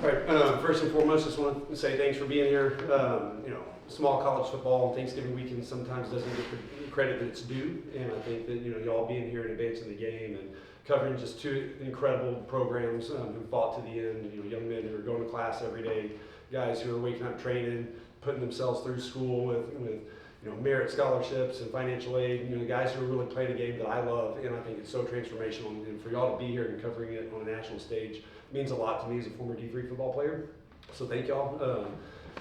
All right. First and foremost, just want to say thanks for being here. Small college football on Thanksgiving weekend sometimes doesn't get the credit that it's due, and I think that y'all being here and advancing the game and covering just two incredible programs who fought to the end. Young men who are going to class every day, guys who are waking up training, putting themselves through school with merit scholarships and financial aid. Guys who are really playing a game that I love, and I think it's so transformational. And for y'all to be here and covering it on a national stage means a lot to me as a former D3 football player. So thank y'all.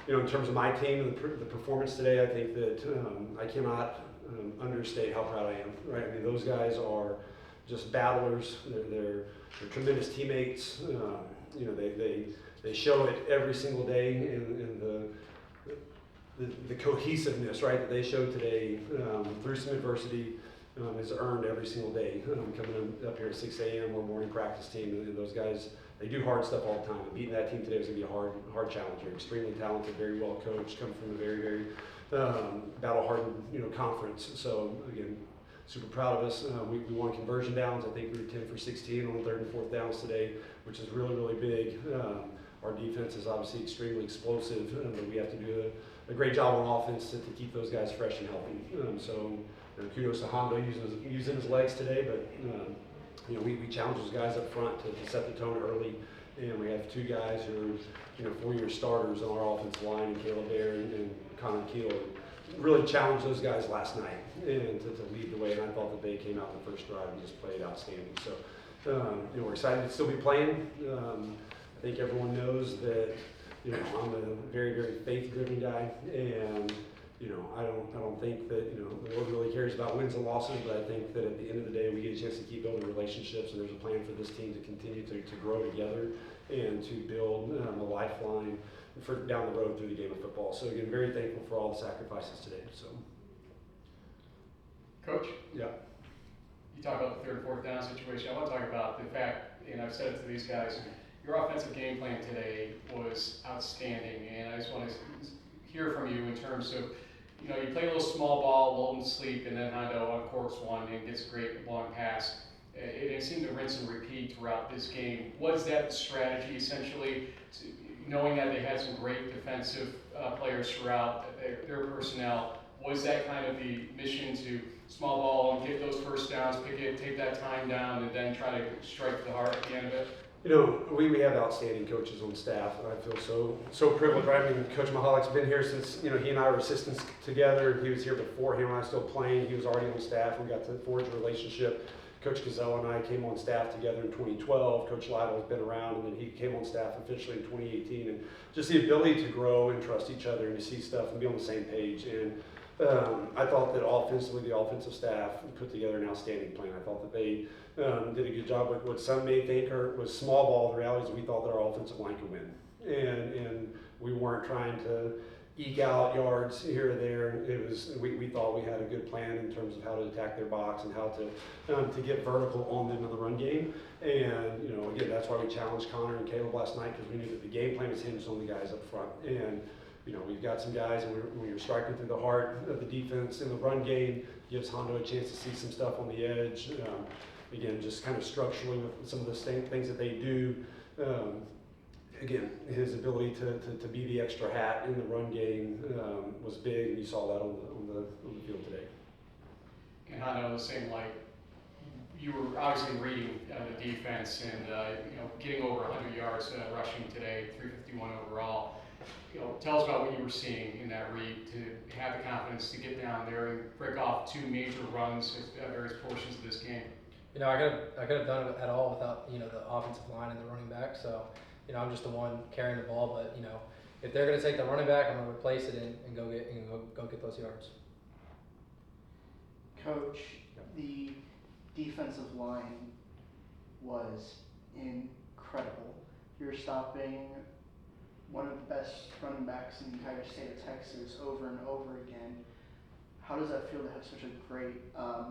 In terms of my team and the performance today, I think that I cannot understate how proud I am. Right? I mean, those guys are just battlers. They're tremendous teammates. They show it every single day, and the cohesiveness, right, that they showed today through some adversity is earned every single day. Coming up here at 6 a.m. we're a morning practice team, and those guys, they do hard stuff all the time. And beating that team today was going to be a hard challenge. They're extremely talented, very well coached, come from a very, very battle-hardened conference. So again, super proud of us. We won conversion downs. I think we were 10 for 16 on third and fourth downs today, which is really, really big. Our defense is obviously extremely explosive, but we have to do a great job on offense to keep those guys fresh and healthy. Kudos to Hondo using his legs today, but we challenge those guys up front to set the tone early, and we have two guys who are 4-year starters on our offensive line, Caleb Bear and Connor Keel. Really challenged those guys last night and to lead the way, and I thought that they came out in the first drive and just played outstanding. So we're excited to still be playing. I think everyone knows that I'm a very, very faith-driven guy, and I don't think that the Lord really cares about wins and losses, but I think that at the end of the day we get a chance to keep building relationships, and there's a plan for this team to continue to grow together and to build a lifeline for down the road through the game of football. So again, very thankful for all the sacrifices today. So, Coach? Yeah. You talk about the third and fourth down situation. I want to talk about the fact, and I've said it to these guys, your offensive game plan today was outstanding, and I just want to hear from you in terms of, you play a little small ball, lull them to sleep, and then Hondo uncorks one and gets a great long pass. It seemed to rinse and repeat throughout this game. Was that the strategy, essentially, knowing that they had some great defensive players throughout their personnel? Was that kind of the mission to small ball and get those first downs, pick it, take that time down, and then try to strike the heart at the end of it? We have outstanding coaches on staff, and I feel so privileged. Right? I mean, Coach Mahalik's been here since he and I were assistants together. He was here before him when I was still playing. He was already on staff. We got to forge a relationship. Coach Gazelle and I came on staff together in 2012. Coach Lytle has been around, and then he came on staff officially in 2018. And just the ability to grow and trust each other and to see stuff and be on the same page. And I thought that offensively, the offensive staff put together an outstanding plan. I thought that they did a good job with what some may think was small ball. The reality is we thought that our offensive line could win. And we weren't trying to eke out yards here or there. We thought we had a good plan in terms of how to attack their box and how to get vertical on them in the run game. And again, that's why we challenged Connor and Caleb last night, because we knew that the game plan was hinged on the guys up front. And we've got some guys, and when you're striking through the heart of the defense in the run game, gives Hondo a chance to see some stuff on the edge. Again, just kind of structurally with some of the same things that they do. Again, his ability to be the extra hat in the run game was big, and you saw that on the field today. And Hondo, in the same light, you were obviously reading the defense and getting over 100 yards rushing today, 351 overall. Tell us about what you were seeing in that read to have the confidence to get down there and break off two major runs at various portions of this game. I could have done it at all without the offensive line and the running back. So I'm just the one carrying the ball. But if they're going to take the running back, I'm going to replace it and go get those yards. Coach, the defensive line was incredible. You're stopping one of the best running backs in the entire state of Texas over and over again. How does that feel to have such a great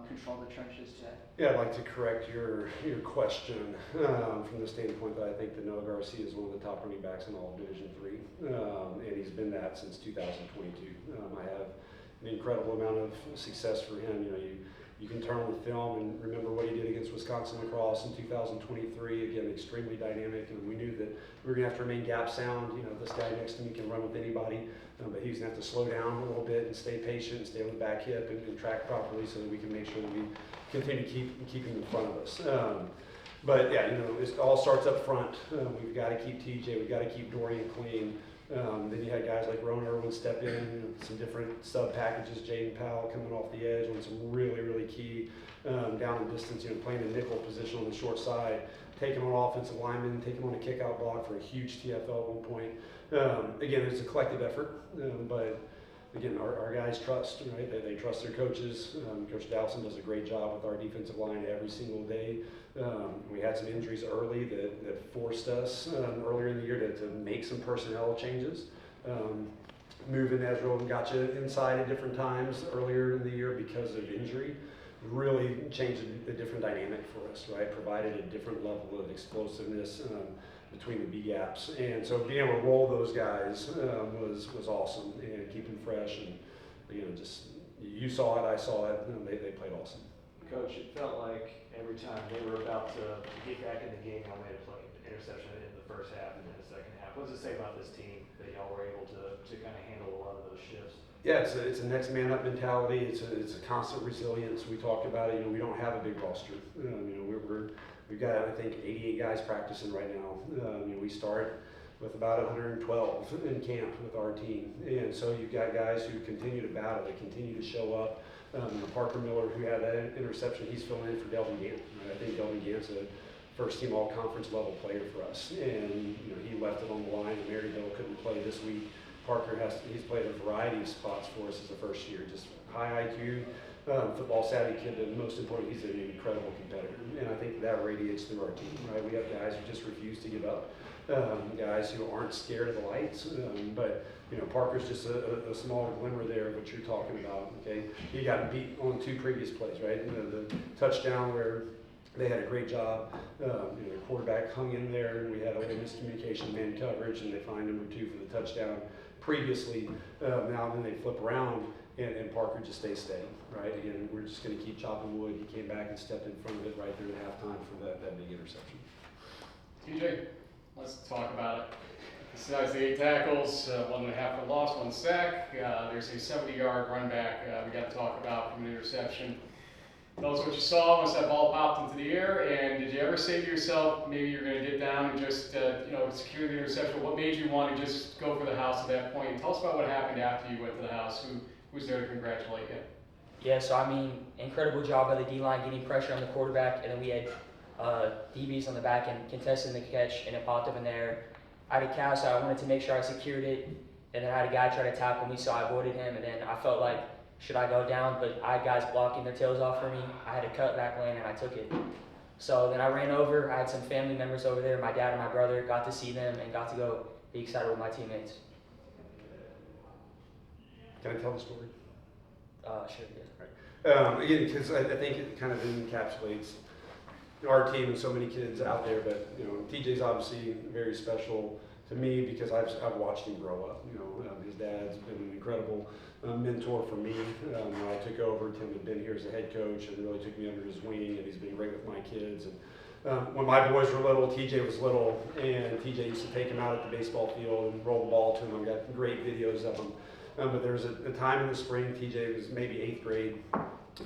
control of the trenches today? Yeah, I'd like to correct your question from the standpoint that I think that Noah Garcia is one of the top running backs in all of Division III, and he's been that since 2022. I have an incredible amount of success for him. you can turn on the film and remember what he did against Wisconsin lacrosse in 2023. Again, extremely dynamic, and we knew that we were going to have to remain gap sound. You know, this guy next to me can run with anybody, but he's going to have to slow down a little bit and stay patient, stay on the back hip, and track properly so that we can make sure that we continue to keep him in front of us. But yeah, you know, it all starts up front. We've got to keep TJ, we've got to keep Dorian clean. Then you had guys like Ron Irwin step in, you know, some different sub packages, Jaden Powell coming off the edge on some really key down and distance, you know, playing the nickel position on the short side, taking on offensive linemen, taking on a kick out block for a huge TFL at one point. Again, it's a collective effort, but again, our guys trust, right? They trust their coaches. Coach Dowson does a great job with our defensive line every single day. We had some injuries early that forced us earlier in the year to make some personnel changes. Moving Ezra and got you inside at different times earlier in the year because of injury really changed a different dynamic for us, right? Provided a different level of explosiveness between the B gaps, and so being able to roll those guys was awesome and keep them fresh. And you know, just you saw it, I saw it. They played awesome. Coach, it felt like every time they were about to get back in the game, y'all made a play, interception in the first half and then the second half. What does it say about this team that y'all were able to kind of handle a lot of those shifts? Yeah, it's a next man up mentality. It's a constant resilience. We talked about it. You know, we don't have a big roster. You know, we've got, I think, 88 guys practicing right now. You know, we start with about 112 in camp with our team, and so you've got guys who continue to battle. They continue to show up. Parker Miller, who had that interception, he's filling in for Delvin Gant. Right? I think Delvin Gant's a first-team all-conference level player for us, and you know, he left it on the line. And Maryville couldn't play this week. Parker he's played a variety of spots for us as a first year. Just high IQ, football savvy kid, but most importantly, he's an incredible competitor. And I think that radiates through our team, right? We have guys who just refuse to give up, guys who aren't scared of the lights. But you know, Parker's just a small glimmer there of what you're talking about. Okay, he got beat on 2 previous plays, right? You know, the touchdown where they had a great job. You know, the quarterback hung in there, and we had a little miscommunication, man coverage, and they find number 2 for the touchdown. Previously, now then they flip around, and Parker just stays steady, right? Again, we're just going to keep chopping wood. He came back and stepped in front of it right there at halftime for that big interception. TJ, let's talk about it. Besides the 8 tackles, 1.5 for loss, 1 sack, there's a 70-yard run back we got to talk about from an interception. Tell us what you saw once that ball popped into the air, and did you ever say to yourself, maybe you're going to get down and just, you know, secure the interception? What made you want to just go for the house at that point? And tell us about what happened after you went to the house. Who was there to congratulate you? Yeah, so I mean, incredible job by the D-line getting pressure on the quarterback, and then we had DBs on the back end contesting the catch, and it popped up in there. I had a cast, so I wanted to make sure I secured it, and then I had a guy try to tackle me, so I avoided him, and then I felt like, should I go down? But I had guys blocking their tails off for me. I had a cut back lane, and I took it. So then I ran over. I had some family members over there, my dad and my brother, got to see them and got to go be excited with my teammates. Can I tell the story? Sure, yeah. Again, because I think it kind of encapsulates our team and so many kids out there. But you know, TJ's obviously very special to me because I've watched him grow up. You know, his dad's been an incredible mentor for me. When I took over, Tim had been here as a head coach and really took me under his wing, and he's been great with my kids. And when my boys were little, TJ was little, and TJ used to take him out at the baseball field and roll the ball to him. I've got great videos of him. But there was a time in the spring, TJ was maybe 8th grade,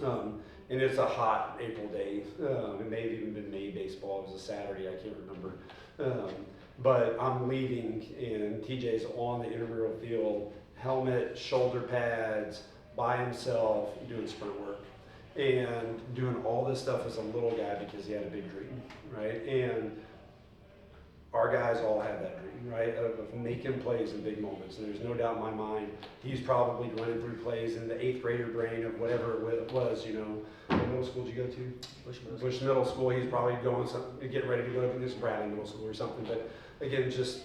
and it's a hot April day. It may have even been May baseball. It was a Saturday, I can't remember. But I'm leaving, and TJ's on the intramural field, helmet, shoulder pads, by himself, doing sprint work. And doing all this stuff as a little guy because he had a big dream, right? And our guys all had that dream, right, of making plays in big moments. And there's no doubt in my mind, he's probably running through plays in the 8th grader brain of whatever it was, you know. What middle school did you go to? Bush Middle School. He's probably going getting ready to go to this Bradley Middle School or something. But again, just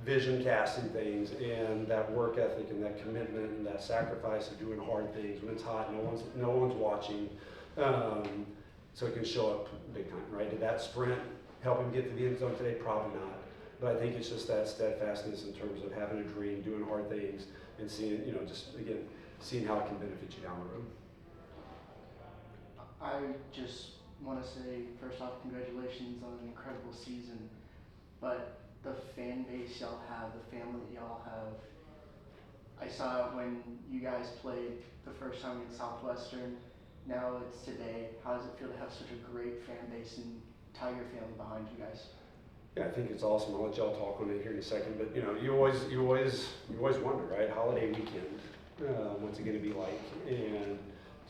vision casting things and that work ethic and that commitment and that sacrifice of doing hard things when it's hot, no one's watching, so it can show up big time, right? Did that sprint help him get to the end zone today? Probably not. But I think it's just that steadfastness in terms of having a dream, doing hard things, and seeing, you know, just again, seeing how it can benefit you down the road. I just want to say, first off, congratulations on an incredible season. But the fan base y'all have, the family that y'all have, I saw it when you guys played the first time in Southwestern. Now it's today. How does it feel to have such a great fan base and Tiger family behind you guys? Yeah, I think it's awesome. I'll let y'all talk on it here in a second. But you always wonder, right? Holiday weekend, what's it going to be like? And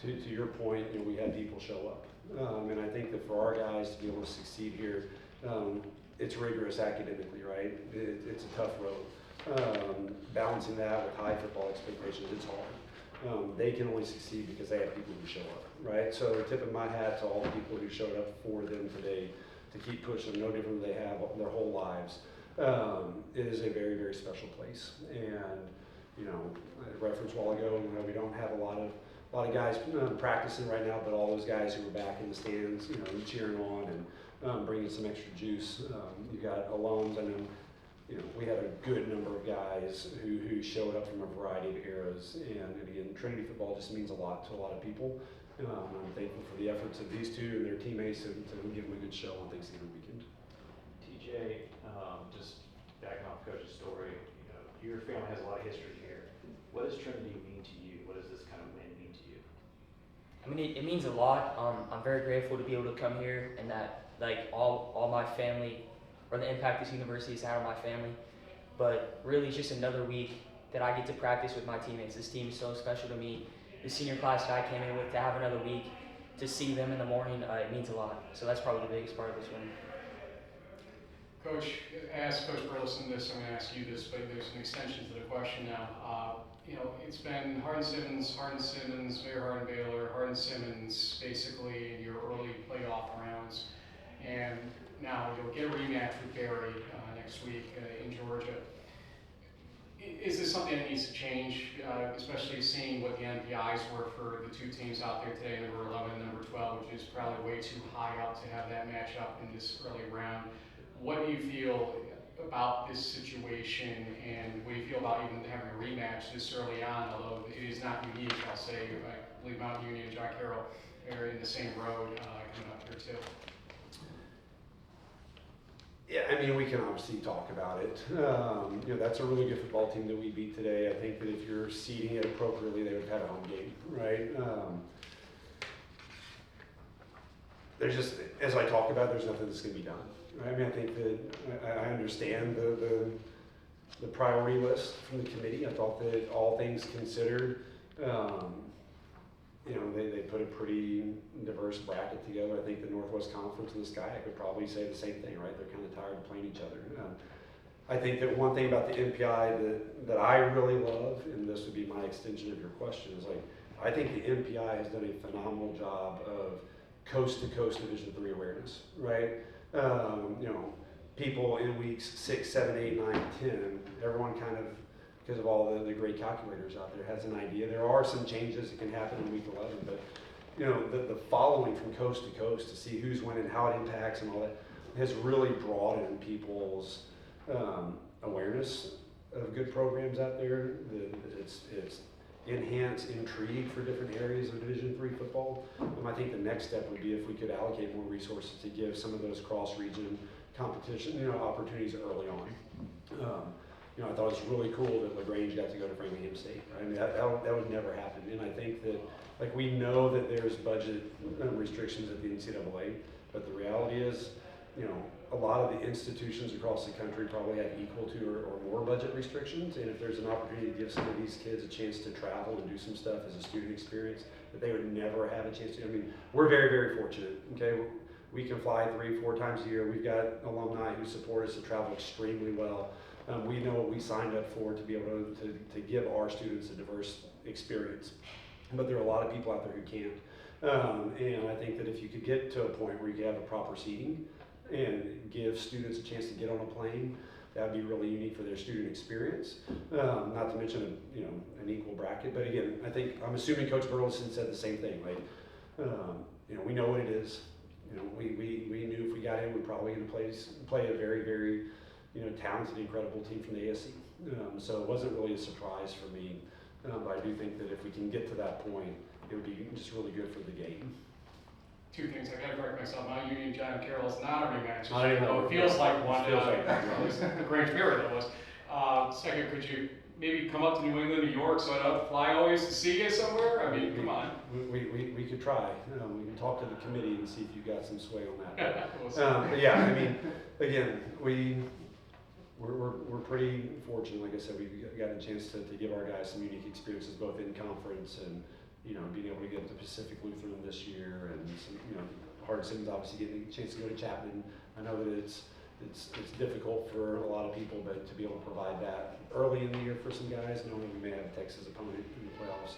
to your point, we had people show up, and I think that for our guys to be able to succeed here, it's rigorous academically, right? It's a tough road. Balancing that with high football expectations, it's hard. They can only succeed because they have people who show up, right? So tip of my hat to all the people who showed up for them today to keep pushing them, no different than they have their whole lives. It is a very, very special place. And, I referenced a while ago, we don't have a lot of guys practicing right now, but all those guys who were back in the stands, cheering on and bringing some extra juice. You got alums, I know, we had a good number of guys who showed up from a variety of eras. And again, Trinity football just means a lot to a lot of people. I'm thankful for the efforts of these two and their teammates to give them a good show on Thanksgiving weekend. TJ, just backing off Coach's story, your family has a lot of history here. What does Trinity mean to you? What does this kind of win mean to you? I mean, it means a lot. I'm very grateful to be able to come here and that, like, all my family, or the impact this university has had on my family. But really, it's just another week that I get to practice with my teammates. This team is so special to me. The senior class that I came in with, to have another week, to see them in the morning, it means a lot. So that's probably the biggest part of this win. Coach, ask Coach Burleson this, I'm going to ask you this, but there's an extension to the question now. It's been Hardin-Simmons, Mayor Hardin-Baylor, Hardin-Simmons, basically in your early playoff rounds. And now you'll get a rematch with Barry next week in Georgia. Is this something that needs to change, especially seeing what the NPIs were for the two teams out there today, number 11 and number 12, which is probably way too high up to have that matchup in this early round. What do you feel about this situation, and what do you feel about even having a rematch this early on, although it is not unique, I'll say. I believe Mount Union and John Carroll are in the same road coming up here too. Yeah, we can obviously talk about it. That's a really good football team that we beat today. I think that if you're seeding it appropriately, they would have had a home game, right? There's just, as I talk about, there's nothing that's going to be done. Right? I think that I understand the priority list from the committee. I thought that all things considered, they put a pretty diverse bracket together. I think the Northwest Conference and the Sky could probably say the same thing, right? They're kind of tired of playing each other. I think that one thing about the MPI that I really love, and this would be my extension of your question, is I think the MPI has done a phenomenal job of coast-to-coast Division III awareness, right? People in weeks 6, 7, 8, 9, 10, everyone kind of, because of all the great calculators out there, has an idea. There are some changes that can happen in week 11, but the following from coast to coast to see who's winning, how it impacts and all that has really broadened people's awareness of good programs out there. It's enhanced intrigue for different areas of Division III football. I think the next step would be if we could allocate more resources to give some of those cross-region competition, opportunities early on. I thought it was really cool that LaGrange got to go to Framingham State. Right? That would never happen. And I think that, we know that there's budget restrictions at the NCAA, but the reality is, a lot of the institutions across the country probably have equal to or more budget restrictions. And if there's an opportunity to give some of these kids a chance to travel and do some stuff as a student experience that they would never have a chance to. We're very, very fortunate. Okay, we can fly 3-4 times a year. We've got alumni who support us to travel extremely well. We know what we signed up for to be able to give our students a diverse experience. But there are a lot of people out there who can't. And I think that if you could get to a point where you could have a proper seating and give students a chance to get on a plane, that would be really unique for their student experience. Not to mention an equal bracket. But again, I'm assuming Coach Burleson said the same thing. We know what it is. We knew if we got in, we're probably going to play a very, very talented, incredible team from the ASC. So it wasn't really a surprise for me. But I do think that if we can get to that point, it would be just really good for the game. two things. I gotta correct myself. Mount Union, John Carroll is not a rematch. Not anymore. Although it feels like one. Feels like that. At least the Grange Barrier that was. Second, could you maybe come up to New England, New York, so I don't have to fly always to see you somewhere? I mean, come on. We could try. We can talk to the committee and see if you got some sway on that. We'll see. But yeah, I mean, again, we're pretty fortunate. Like I said, we've gotten a chance to give our guys some unique experiences both in conference and, you know, being able to get to Pacific Lutheran this year and some, you know, Hardin-Simmons obviously getting a chance to go to Chapman. I know that it's difficult for a lot of people, but to be able to provide that early in the year for some guys, knowing we may have a Texas opponent in the playoffs,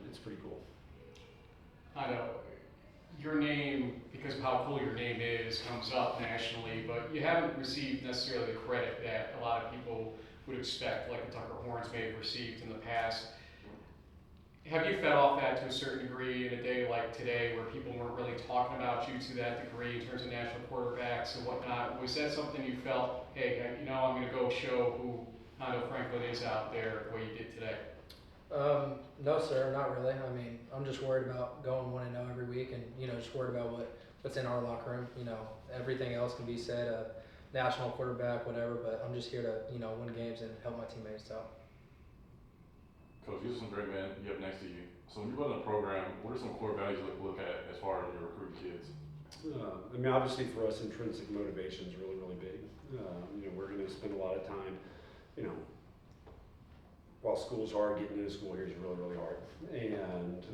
it's pretty cool. I know your name, because of how cool your name is, comes up nationally, but you haven't received necessarily the credit that a lot of people would expect, like the Tucker Horns may have received in the past. Have you fed off that to a certain degree in a day like today where people weren't really talking about you to that degree in terms of national quarterbacks and whatnot? Was that something you felt, hey, you know, I'm going to go show who Hondo Franklin is out there the way you did today? No, sir, not really. I mean, I'm just worried about going 1-0 every week, and you know, just worried about what's in our locker room. You know, everything else can be said, national quarterback, whatever. But I'm just here to, you know, win games and help my teammates out. Coach, these are some great men you have next to you. So when you build a program, what are some core values you look at as far as your recruiting kids? I mean, obviously for us, intrinsic motivation is really, really big. You know, we're going to spend a lot of time, you know, while school's hard, getting into school here is really, really hard. And,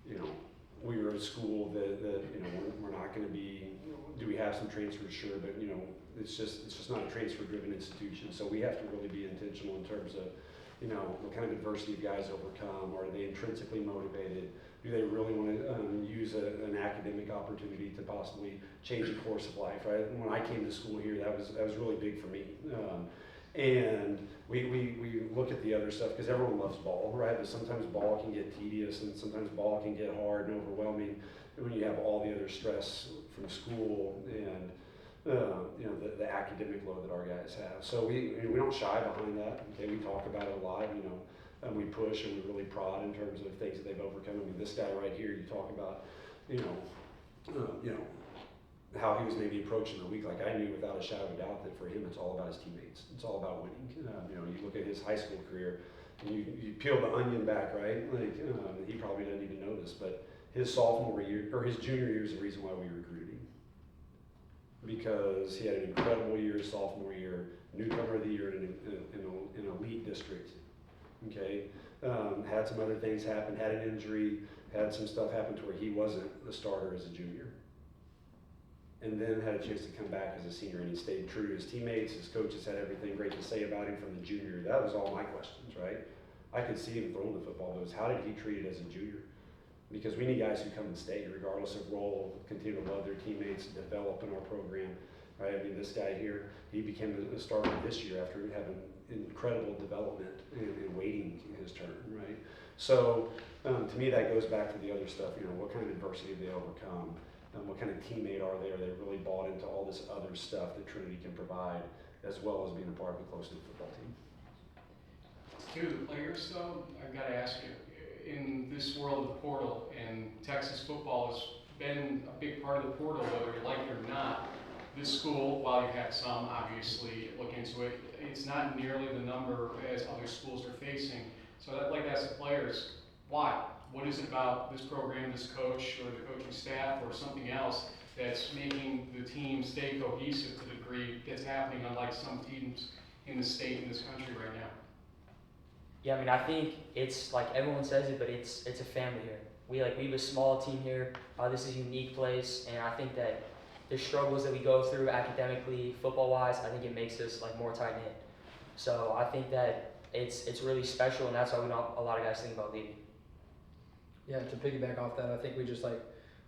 you know, we were a school that you know, we're not going to be, do we have some transfers? Sure, but, you know, it's just not a transfer-driven institution. So we have to really be intentional in terms of, you know, what kind of adversity guys overcome. Are they intrinsically motivated? Do they really want to use an academic opportunity to possibly change the course of life, right? And when I came to school here, that was really big for me. And we look at the other stuff because everyone loves ball, right? But sometimes ball can get tedious and sometimes ball can get hard and overwhelming when you have all the other stress from school and you know, the academic load that our guys have. So we don't shy behind that. Okay, we talk about it a lot, you know, and we push and we really prod in terms of things that they've overcome. I mean, this guy right here, you talk about, you know, how he was maybe approaching the week. Like I knew without a shadow of a doubt that for him, it's all about his teammates. It's all about winning. You know, you look at his high school career, and you peel the onion back, right? Like he probably doesn't even know this, but his sophomore year or his junior year is the reason why we recruited him. Because he had an incredible year his sophomore year, newcomer of the year in an elite district. Okay, had some other things happen, had an injury, had some stuff happen to where he wasn't the starter as a junior. And then had a chance to come back as a senior, and he stayed true to his teammates. His coaches had everything great to say about him from the junior. That was all my questions, right? I could see him throwing the football, but it was how did he treat it as a junior? Because we need guys who come and stay, regardless of role, continue to love their teammates, develop in our program, right? I mean, this guy here, he became a starter this year after having incredible development and waiting his turn, right? So to me, that goes back to the other stuff. You know, what kind of adversity have they overcome? What kind of teammate are they? Are they really bought into all this other stuff that Trinity can provide, as well as being a part of a close-knit football team? To the players, though, I've got to ask you, in this world of the portal, and Texas football has been a big part of the portal, whether you like it or not. This school, while you've had some, obviously, look into it, it's not nearly the number as other schools are facing. So I'd like to ask the players, why? What is it about this program, this coach, or the coaching staff, or something else that's making the team stay cohesive to the degree that's happening, unlike some teams in the state, in this country right now? Yeah, I mean, I think it's like everyone says it, but it's a family here. We have a small team here. This is a unique place, and I think that the struggles that we go through academically, football-wise, I think it makes us more tight-knit. So I think that it's really special, and that's why a lot of guys think about leaving. Yeah, to piggyback off that, I think we just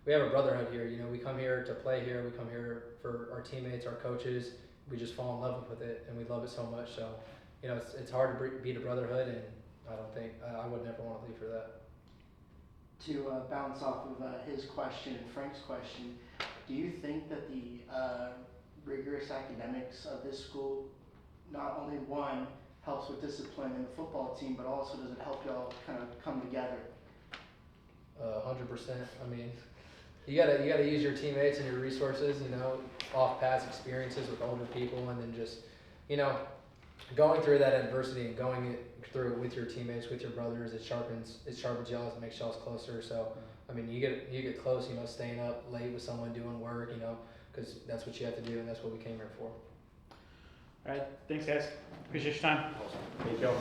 we have a brotherhood here. You know, we come here to play here. We come here for our teammates, our coaches. We just fall in love with it, and we love it so much. So, you know, it's hard to beat a brotherhood, and I would never want to leave for that. To bounce off of his question and Frank's question, do you think that the rigorous academics of this school, not only one, helps with discipline in the football team, but also does it help y'all kind of come together? 100%. I mean, you gotta use your teammates and your resources, you know, off past experiences with older people, and then just, you know, going through that adversity and going through it with your teammates, with your brothers, it sharpens y'all, it makes y'all closer. So, I mean, you get close, you know, staying up late with someone doing work, you know, because that's what you have to do, and that's what we came here for. All right, thanks guys. Appreciate your time. Thank y'all.